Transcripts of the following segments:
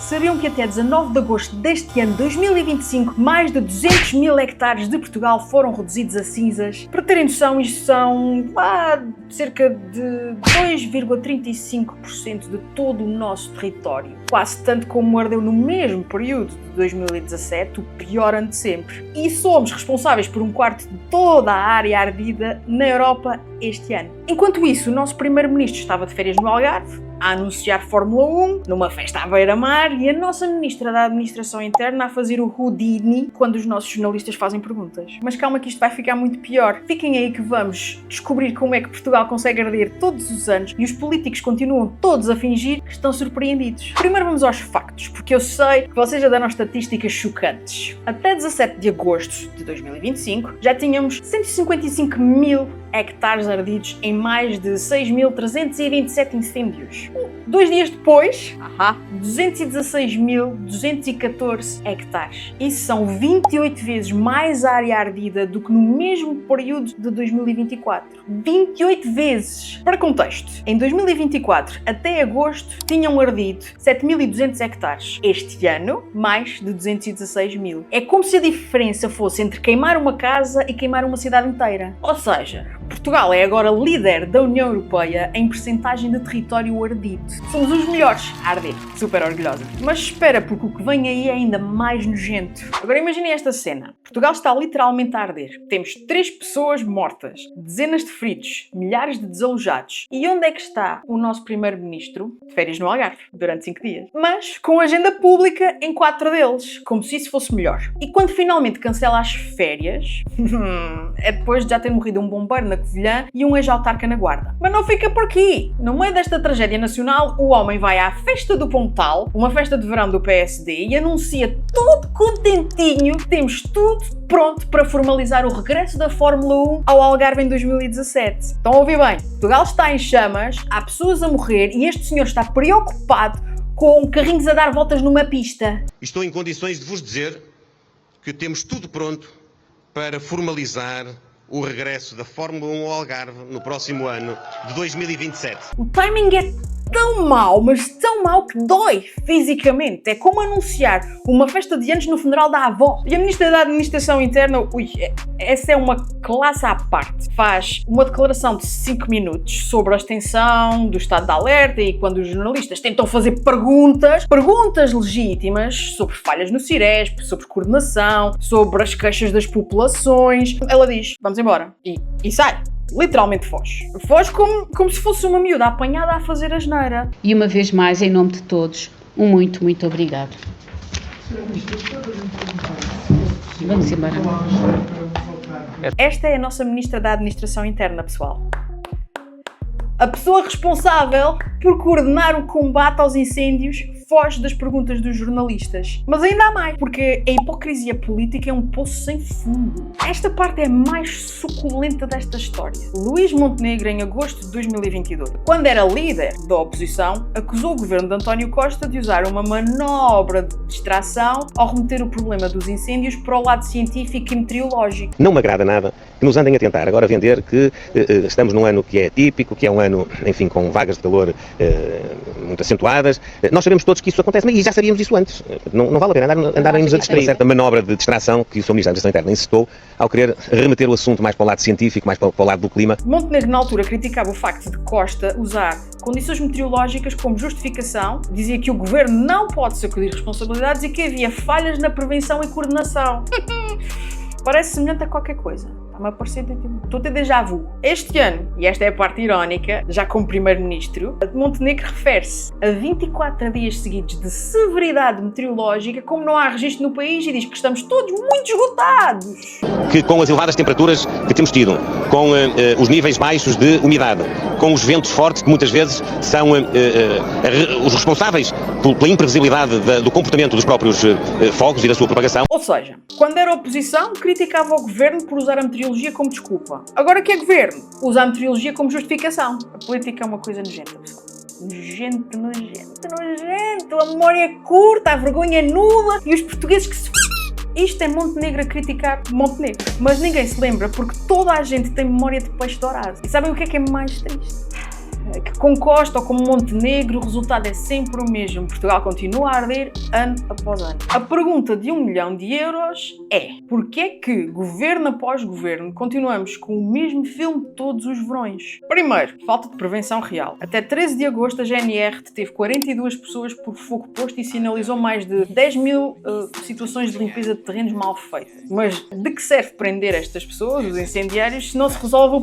Sabiam que até 19 de agosto deste ano 2025, mais de 200 mil hectares de Portugal foram reduzidos a cinzas? Para terem noção, isto são cerca de 2,35% de todo o nosso território. Quase tanto como ardeu no mesmo período de 2017, o pior ano de sempre. E somos responsáveis por um quarto de toda a área ardida na Europa este ano. Enquanto isso, o nosso primeiro-ministro estava de férias no Algarve, a anunciar Fórmula 1, numa festa à beira-mar, e a nossa ministra da Administração Interna a fazer o Houdini quando os nossos jornalistas fazem perguntas. Mas calma que isto vai ficar muito pior. Fiquem aí que vamos descobrir como é que Portugal consegue arder todos os anos e os políticos continuam todos a fingir que estão surpreendidos. Primeiro vamos aos factos, porque eu sei que vocês já deram estatísticas chocantes. Até 17 de agosto de 2025 já tínhamos 155 mil hectares ardidos em mais de 6.327 incêndios. 2 dias depois, 216.214 hectares. Isso são 28 vezes mais área ardida do que no mesmo período de 2024. 28 vezes! Para contexto, em 2024, até agosto, tinham ardido 7.200 hectares. Este ano, mais de 216 mil. É como se a diferença fosse entre queimar uma casa e queimar uma cidade inteira. Ou seja, Portugal é agora líder da União Europeia em percentagem de território ardido. Somos os melhores a arder. Super orgulhosa. Mas espera, porque o que vem aí é ainda mais nojento. Agora imaginem esta cena. Portugal está literalmente a arder. Temos 3 pessoas mortas, dezenas de feridos, milhares de desalojados. E onde é que está o nosso primeiro-ministro? De férias no Algarve, durante 5 dias. Mas com agenda pública em 4 deles, como se isso fosse melhor. E quando finalmente cancela as férias, é depois de já ter morrido um bombeiro na Covilhã e um ex-autarca na Guarda. Mas não fica por aqui. No meio desta tragédia nacional, o homem vai à festa do Pontal, uma festa de verão do PSD, e anuncia todo contentinho que temos tudo pronto para formalizar o regresso da Fórmula 1 ao Algarve em 2017. Estão a ouvir bem? Portugal está em chamas, há pessoas a morrer e este senhor está preocupado com carrinhos a dar voltas numa pista. Estou em condições de vos dizer que temos tudo pronto para formalizar o regresso da Fórmula 1 ao Algarve no próximo ano de 2027. O timing é tão mau, mas tão mau que dói fisicamente. É como anunciar uma festa de anos no funeral da avó. E a Ministra da Administração Interna, essa é uma classe à parte. Faz uma declaração de 5 minutos sobre a extensão do estado de alerta e quando os jornalistas tentam fazer perguntas legítimas sobre falhas no Ciresp, sobre coordenação, sobre as queixas das populações, ela diz, vamos embora. E sai. Literalmente foge. Foge como se fosse uma miúda apanhada a fazer asneira. E uma vez mais, em nome de todos, um muito, muito obrigado. Vamos embora. Esta é a nossa Ministra da Administração Interna, pessoal. A pessoa responsável por coordenar o combate aos incêndios foge das perguntas dos jornalistas. Mas ainda há mais, porque a hipocrisia política é um poço sem fundo. Esta parte é a mais suculenta desta história. Luís Montenegro, em agosto de 2022, quando era líder da oposição, acusou o governo de António Costa de usar uma manobra de distração ao remeter o problema dos incêndios para o lado científico e meteorológico. Não me agrada nada que nos andem a tentar agora vender que estamos num ano que é típico, que é um ano, enfim, com vagas de calor muito acentuadas. Nós sabemos todos que isso acontece, mas já sabíamos isso antes. Não vale a pena andarem-nos a distrair. Certa manobra de distração que o Sr. Ministro da Administração Interna incitou ao querer remeter o assunto mais para o lado científico, mais para o lado do clima. Montenegro, na altura, criticava o facto de Costa usar condições meteorológicas como justificação, dizia que o governo não pode sacudir responsabilidades e que havia falhas na prevenção e coordenação. Parece semelhante a qualquer coisa. Está-me a parecer, estou a ter déjà vu. Este ano, e esta é a parte irónica, já como primeiro-ministro, Montenegro refere-se a 24 dias seguidos de severidade meteorológica, como não há registro no país, e diz que estamos todos muito esgotados. Que com as elevadas temperaturas que temos tido, com os níveis baixos de umidade, com os ventos fortes que muitas vezes são os responsáveis pela imprevisibilidade do comportamento dos próprios fogos e da sua propagação. Ou seja, quando era oposição, criticava o governo por usar a meteorologia como desculpa. Agora que é governo, usa a meteorologia como justificação. A política é uma coisa nojenta, pessoal. Nojento. A memória é curta, a vergonha é nula e os portugueses que se... Isto é Montenegro a criticar Montenegro. Mas ninguém se lembra porque toda a gente tem memória de peixe dourado. E sabem o que é mais triste? que com Costa ou com Montenegro o resultado é sempre o mesmo. Portugal continua a arder ano após ano. A pergunta de 1 milhão de euros é: porquê é que, governo após governo, continuamos com o mesmo filme todos os verões? Primeiro, falta de prevenção real. Até 13 de agosto a GNR deteve 42 pessoas por fogo posto e sinalizou mais de 10 mil situações de limpeza de terrenos mal feitas. Mas de que serve prender estas pessoas, os incendiários, se não se resolve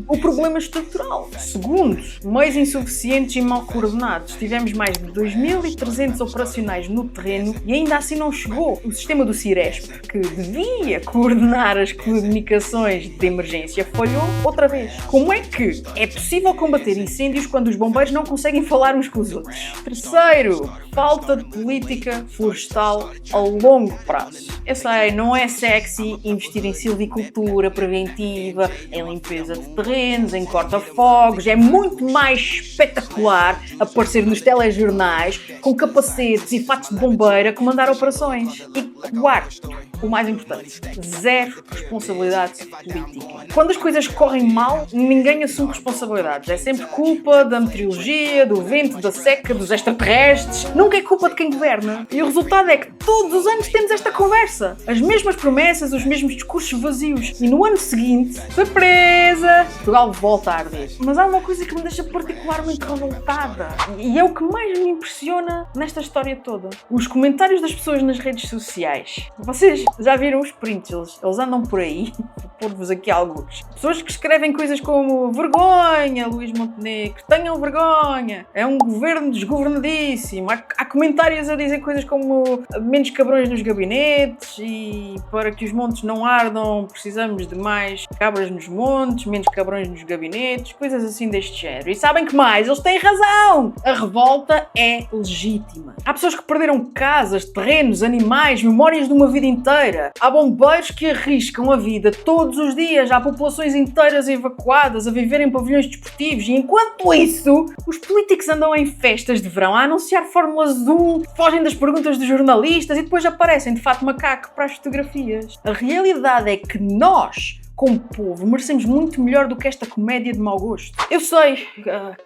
o problema estrutural? Segundo, meios insuficientes e mal coordenados. Tivemos mais de 2.300 operacionais no terreno e ainda assim não chegou. O sistema do Ciresp, que devia coordenar as comunicações de emergência, falhou outra vez. Como é que é possível combater incêndios quando os bombeiros não conseguem falar uns com os outros? Terceiro, falta de política florestal a longo prazo. Eu sei, não é sexy investir em silvicultura preventiva, em limpeza de terrenos, em corta-fogos. É muito mais espetacular aparecer nos telejornais com capacetes e fatos de bombeiro a comandar operações. E quarto, o mais importante, zero responsabilidade política. Quando as coisas correm mal, ninguém assume responsabilidades. É sempre culpa da meteorologia, do vento, da seca, dos extraterrestres. Nunca é culpa de quem governa. E o resultado é que todos os anos temos esta conversa. As mesmas promessas, os mesmos discursos vazios. E no ano seguinte, surpresa! Portugal volta a arder. Mas há uma coisa que me deixa particularmente revoltada. E é o que mais me impressiona nesta história toda. Os comentários das pessoas nas redes sociais. Vocês já viram os prints? Eles andam por aí. Vou pôr-vos aqui alguns. Pessoas que escrevem coisas como: vergonha, Luís Montenegro, tenham vergonha, é um governo desgovernadíssimo. Há comentários a dizer coisas como: menos cabrões nos gabinetes, e para que os montes não ardam precisamos de mais cabras nos montes, menos cabrões nos gabinetes, coisas assim deste género. E sabem que mais? Eles têm razão! A revolta é legítima. Há pessoas que perderam casas, terrenos, animais, memórias de uma vida inteira. Há bombeiros que arriscam a vida todos os dias. Há populações inteiras evacuadas a viver em pavilhões desportivos. E enquanto isso, os políticos andam em festas de verão a anunciar Fórmulas 1, fogem das perguntas dos jornalistas e depois aparecem de fato macaco para as fotografias. A realidade é que nós, como povo, merecemos muito melhor do que esta comédia de mau gosto. Eu sei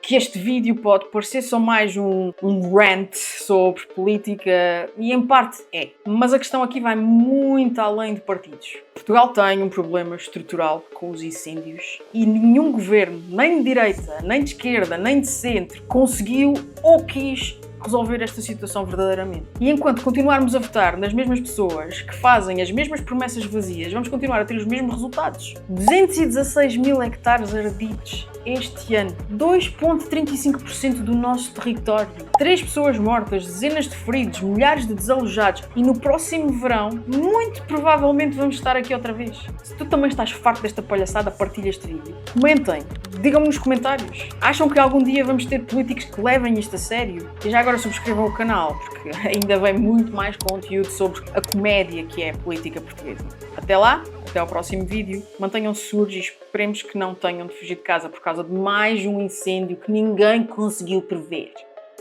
que este vídeo pode parecer só mais um rant sobre política, e em parte é, mas a questão aqui vai muito além de partidos. Portugal tem um problema estrutural com os incêndios e nenhum governo, nem de direita, nem de esquerda, nem de centro, conseguiu ou quis resolver esta situação verdadeiramente. E enquanto continuarmos a votar nas mesmas pessoas que fazem as mesmas promessas vazias, vamos continuar a ter os mesmos resultados. 216 mil hectares ardidos este ano, 2,35% do nosso território, 3 pessoas mortas, dezenas de feridos, milhares de desalojados, e no próximo verão, muito provavelmente vamos estar aqui outra vez. Se tu também estás farto desta palhaçada, partilha este vídeo. Comentem, digam-me nos comentários. Acham que algum dia vamos ter políticos que levem isto a sério? E já agora subscrevam o canal, porque ainda vem muito mais conteúdo sobre a comédia que é a política portuguesa. Até lá, até ao próximo vídeo. Mantenham-se seguros e esperemos que não tenham de fugir de casa por causa de mais um incêndio que ninguém conseguiu prever.